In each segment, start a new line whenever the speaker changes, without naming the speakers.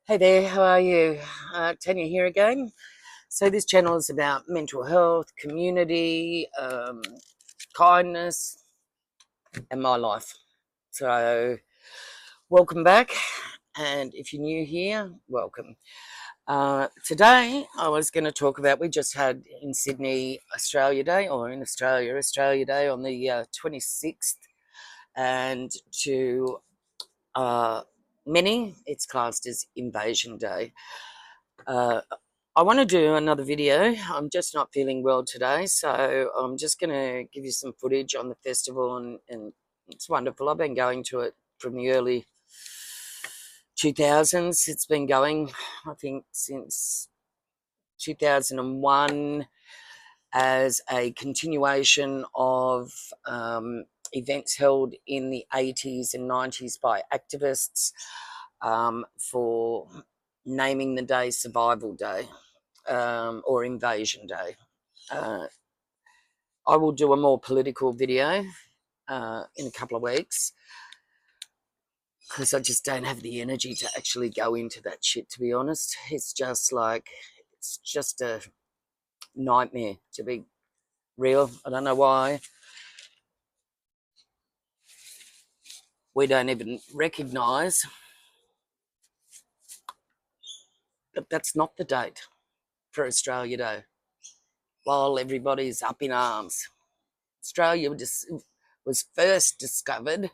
Hey there, how are you? Tanya here again. So this channel is about mental health, community, kindness, and my life. So welcome back, and if you're new here, welcome. Today I was going to talk about, we just had in Sydney Australia Day, or in Australia Day on the 26th, and to many it's classed as Invasion Day. I want to do another video. I'm just not feeling well today, so I'm just going to give you some footage on the festival, and it's wonderful. I've been going to it from the early 2000s. It's been going, I think, since 2001 as a continuation of events held in the 80s and 90s by activists for naming the day Survival Day. Or Invasion Day. I will do a more political video in a couple of weeks because I just don't have the energy to actually go into that shit, to be honest. It's just a nightmare, to be real. I don't know why we don't even recognise that that's not the date for Australia Day while everybody's up in arms. Australia was first discovered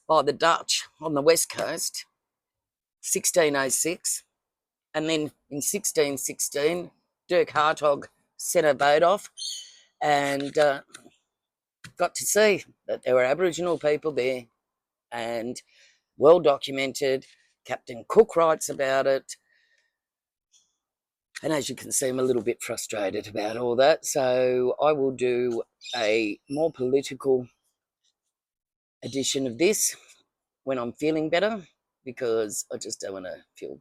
by the Dutch on the west coast, 1606, and then in 1616 Dirk Hartog sent a boat off and got to see that there were Aboriginal people there, and well documented. Captain Cook writes about it, and as you can see, I'm a little bit frustrated about all that, so I will do a more political edition of this when I'm feeling better, because I just don't want to feel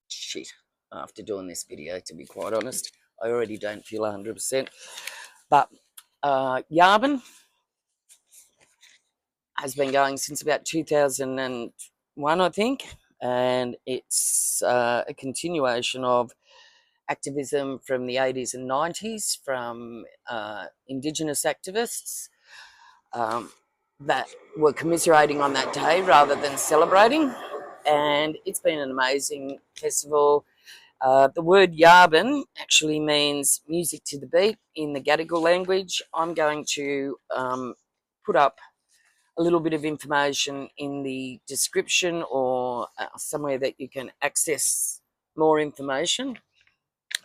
shit after doing this video, to be quite honest. I already don't feel 100%. But Yabun has been going since about 2001, I think, and it's a continuation of activism from the 80s and 90s from Indigenous activists that were commiserating on that day rather than celebrating. And it's been an amazing festival. The word Yabun actually means music to the beat in the Gadigal language. I'm going to put up a little bit of information in the description, or somewhere that you can access more information.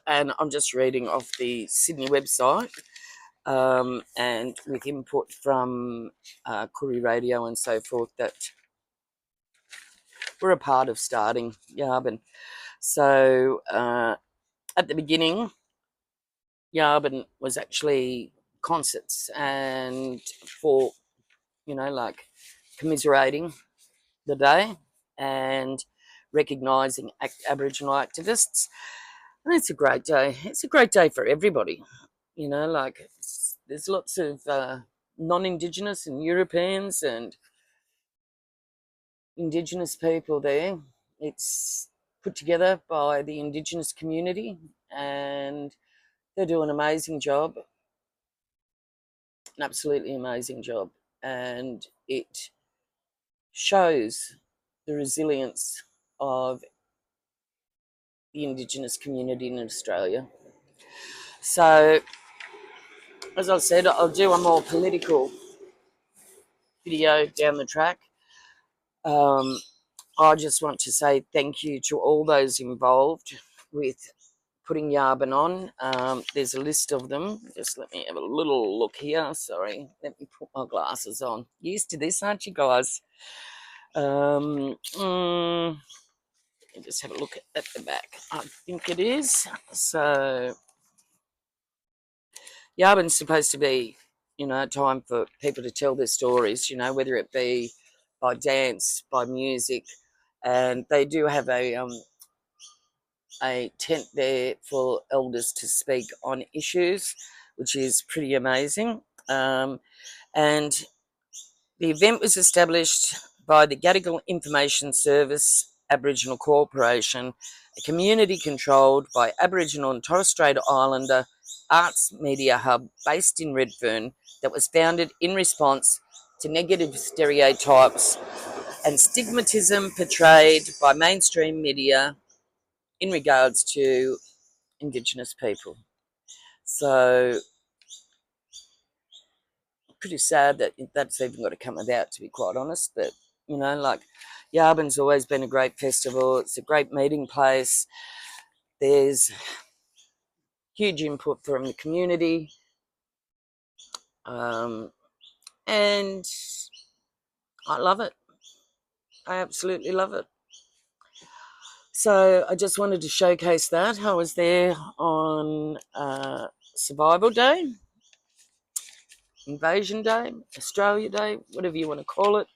And I'm just reading off the Sydney website, and with input from Koori Radio and so forth, that we're a part of starting Yabun. So at the beginning, Yabun was actually concerts and for, like commiserating the day and recognising Aboriginal activists. And it's a great day. It's a great day for everybody. There's lots of non-Indigenous and Europeans and Indigenous people there. It's put together by the Indigenous community, and they do an amazing job, an absolutely amazing job, and it shows the resilience of the Indigenous community in Australia. So, as I said, I'll do a more political video down the track. I just want to say thank you to all those involved with putting Yabun on. There's a list of them. Just let me have a little look here. Sorry, let me put my glasses on. Used to this, aren't you guys? Let me just have a look at the back. I think it is. So Yabun's supposed to be, a time for people to tell their stories, whether it be by dance, by music, and they do have a tent there for elders to speak on issues, which is pretty amazing. And the event was established by the Gadigal Information Service Aboriginal Corporation, a community controlled by Aboriginal and Torres Strait Islander arts media hub based in Redfern that was founded in response to negative stereotypes and stigmatism portrayed by mainstream media in regards to Indigenous people. So, pretty sad that that's even got to come about, to be quite honest. But, you know, like, Yabun's always been a great festival. It's a great meeting place. There's huge input from the community. And I love it. I absolutely love it. So I just wanted to showcase that. I was there on Survival Day, Invasion Day, Australia Day, whatever you want to call it.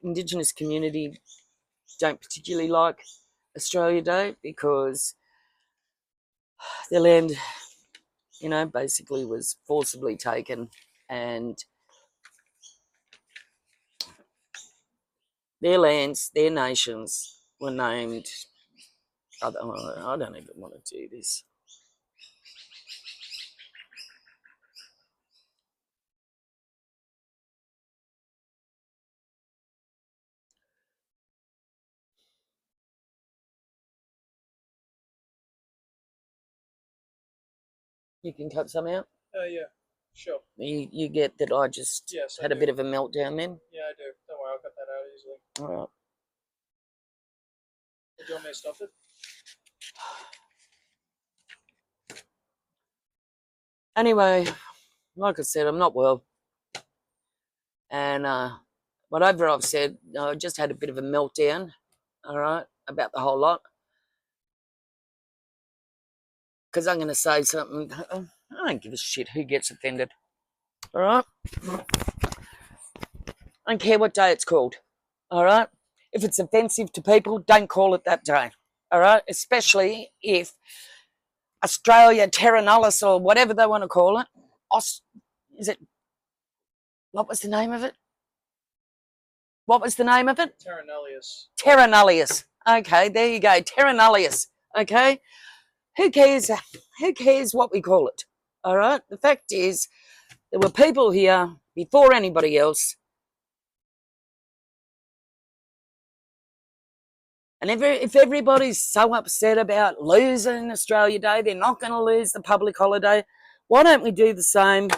Indigenous community don't particularly like Australia Day because their land, you know, basically was forcibly taken, and their lands, their nations were named. I don't even want to do this. You can cut some out.
Yeah, sure.
You get that I just had a bit of a meltdown then?
Yeah, I do. Don't worry, I'll cut that out easily.
All right.
Do you want me to stop it?
Anyway, like I said, I'm not well. And whatever I've said, I just had a bit of a meltdown, all right, about the whole lot. Because I'm going to say something. I don't give a shit who gets offended, all right? I don't care what day it's called, all right? If it's offensive to people, don't call it that day, all right? Especially if Australia, Terra Nullis, or whatever they want to call it. Is it? What was the name of it? What was the name of it?
Terra Nullius.
Terra Nullius. Okay, there you go. Terra Nullius. Okay? Who cares? Who cares what we call it? All right? The fact is, there were people here before anybody else. And if everybody's so upset about losing Australia Day, they're not going to lose the public holiday, why don't we do the same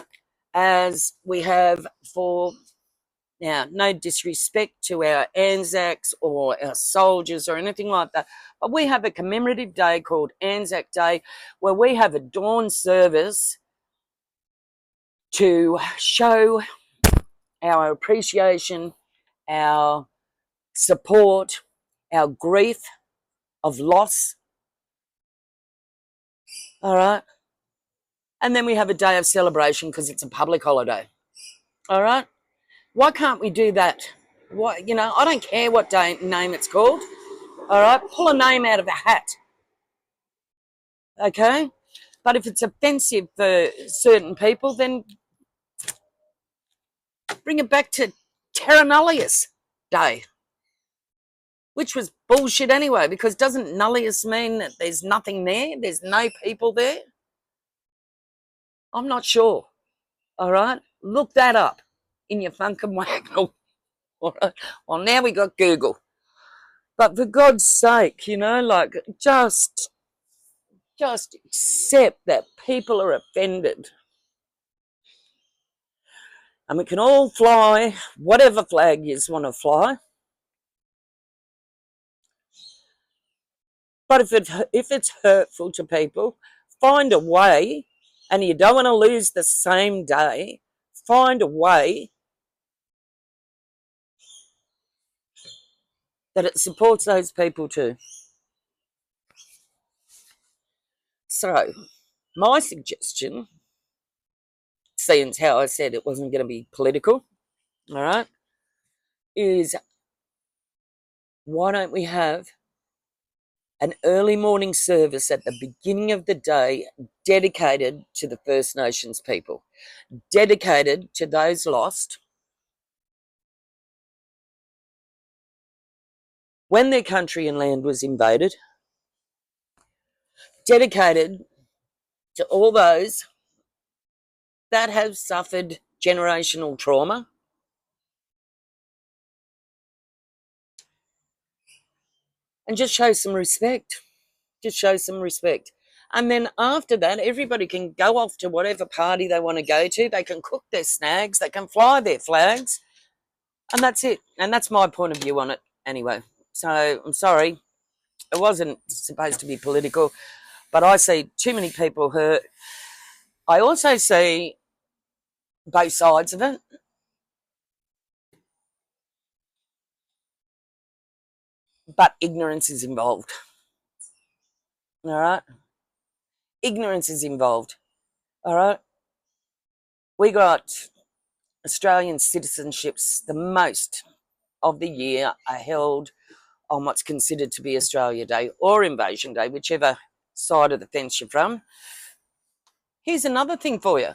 as we have for, now, no disrespect to our Anzacs or our soldiers or anything like that, but we have a commemorative day called Anzac Day where we have a dawn service to show our appreciation, our support, our grief of loss. All right. And then we have a day of celebration because it's a public holiday. All right. Why can't we do that? What, you know, I don't care what name it's called. All right. Pull a name out of a hat. Okay. But if it's offensive for certain people, then bring it back to Terra Nullius Day, which was bullshit anyway, because doesn't nullius mean that there's nothing there? There's no people there? I'm not sure. All right? Look that up in your funk and waggle. All right? Well, now we got Google. But for God's sake, you know, like, just accept that people are offended. And we can all fly whatever flag you want to fly. But if it's hurtful to people, find a way, and you don't want to lose the same day, find a way that it supports those people too. So, my suggestion, seeing how I said it wasn't going to be political, all right, is why don't we have an early morning service at the beginning of the day dedicated to the First Nations people, dedicated to those lost, when their country and land was invaded, dedicated to all those that have suffered generational trauma, and just show some respect. Just show some respect. And then after that, everybody can go off to whatever party they want to go to. They can cook their snags, they can fly their flags, and that's it. And that's my point of view on it anyway. So I'm sorry, it wasn't supposed to be political, but I see too many people hurt. I also see both sides of it. But ignorance is involved. All right? Ignorance is involved. All right? We got Australian citizenships, the most of the year are held on what's considered to be Australia Day or Invasion Day, whichever side of the fence you're from. Here's another thing for you.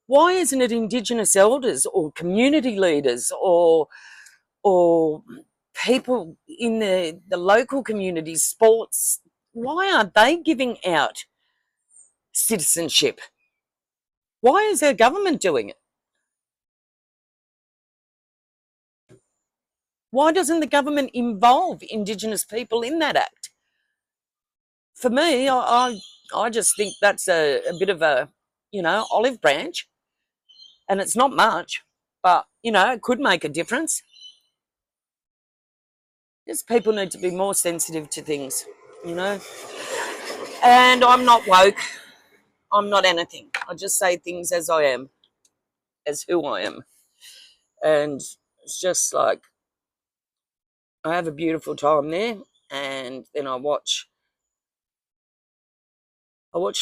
Why isn't it Indigenous elders or community leaders or people in the local communities, sports, why aren't they giving out citizenship? Why is our government doing it? Why doesn't the government involve Indigenous people in that act? For me, I just think that's a bit of a, olive branch, and it's not much, but, it could make a difference. Just people need to be more sensitive to things, you know. And I'm not woke. I'm not anything. I just say things as I am, as who I am. And it's just like I have a beautiful time there, and then I watch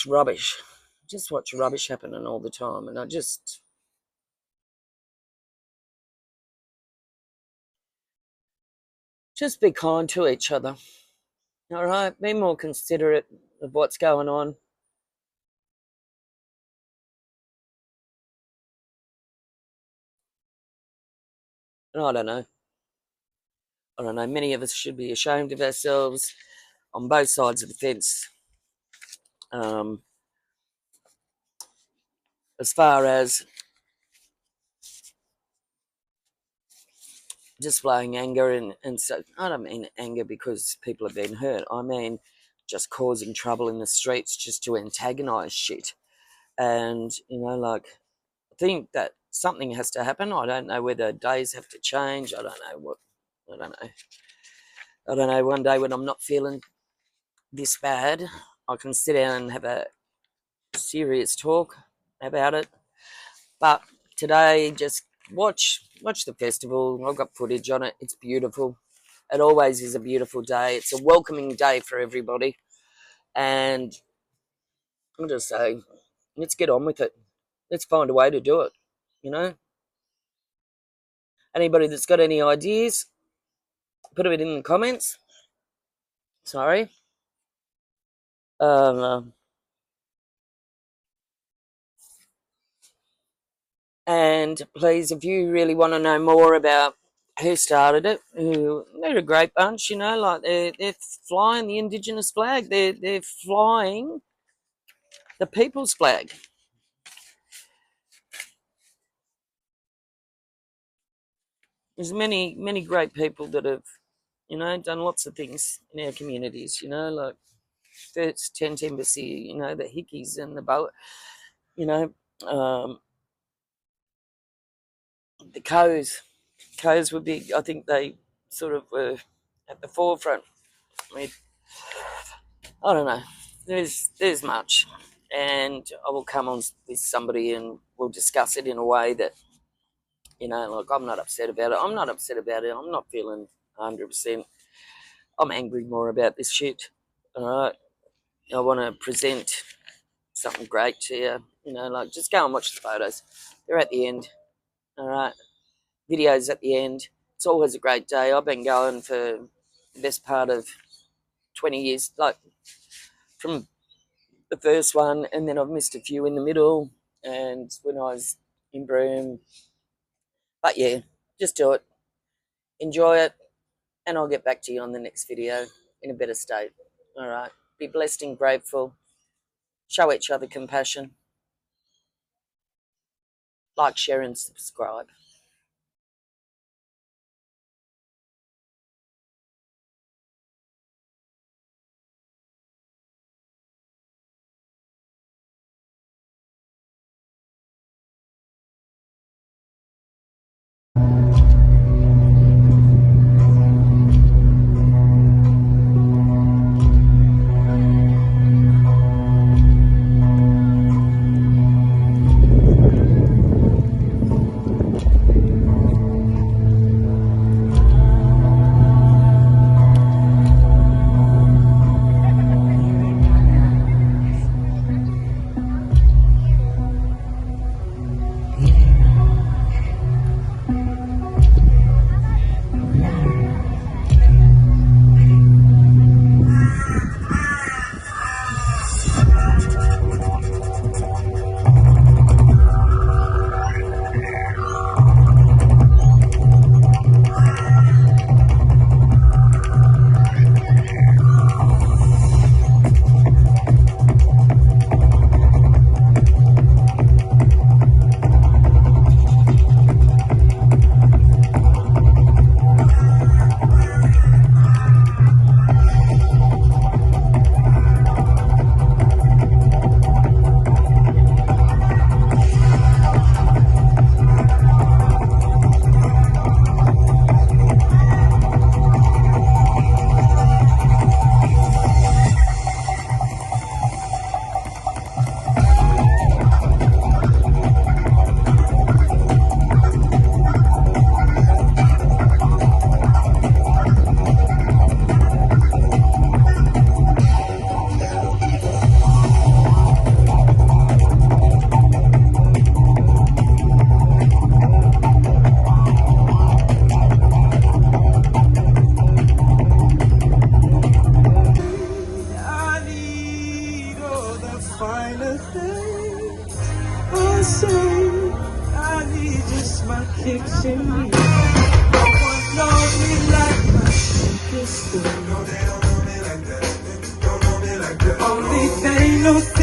rubbish. Just watch rubbish happening all the time, and I just be kind to each other. All right, be more considerate of what's going on. And I don't know. I don't know. Many of us should be ashamed of ourselves on both sides of the fence. Um, as far as displaying anger, and so I don't mean anger because people have been hurt. I mean just causing trouble in the streets just to antagonize shit. And, like, I think that something has to happen. I don't know whether days have to change. I don't know what. I don't know. I don't know. One day when I'm not feeling this bad, I can sit down and have a serious talk about it. But today, just watch the festival. I've got footage on it. It's beautiful. It always is a beautiful day. It's a welcoming day for everybody. And I'll just say, let's get on with it. Let's find a way to do it, you know? Anybody that's got any ideas, put it in the comments. Sorry. Um, and please, if you really want to know more about who started it, they're a great bunch, like they're flying the Indigenous flag. They're flying the people's flag. There's many great people that have, done lots of things in our communities, like First Tent Embassy, the Hickeys and the boat, you know, um, the Coes. Coes were big. I think they sort of were at the forefront. I mean, I don't know. There's much, and I will come on with somebody and we'll discuss it in a way that, like, I'm not upset about it. I'm not upset about it. I'm not feeling 100%. I'm angry more about this shit. All right. I want to present something great to you. Like, just go and watch the photos. They're at the end. All right. Videos at the end. It's always a great day. I've been going for the best part of 20 years, like from the first one, and then I've missed a few in the middle and when I was in Broome. But yeah, just do it. Enjoy it. and I'll get back to you on the next video in a better state. All right. Be blessed and grateful. Show each other compassion. Like, share, and subscribe.
kicks in me. No one knows me like my sister. No, they don't know me like that. Don't know me like that. Only they know.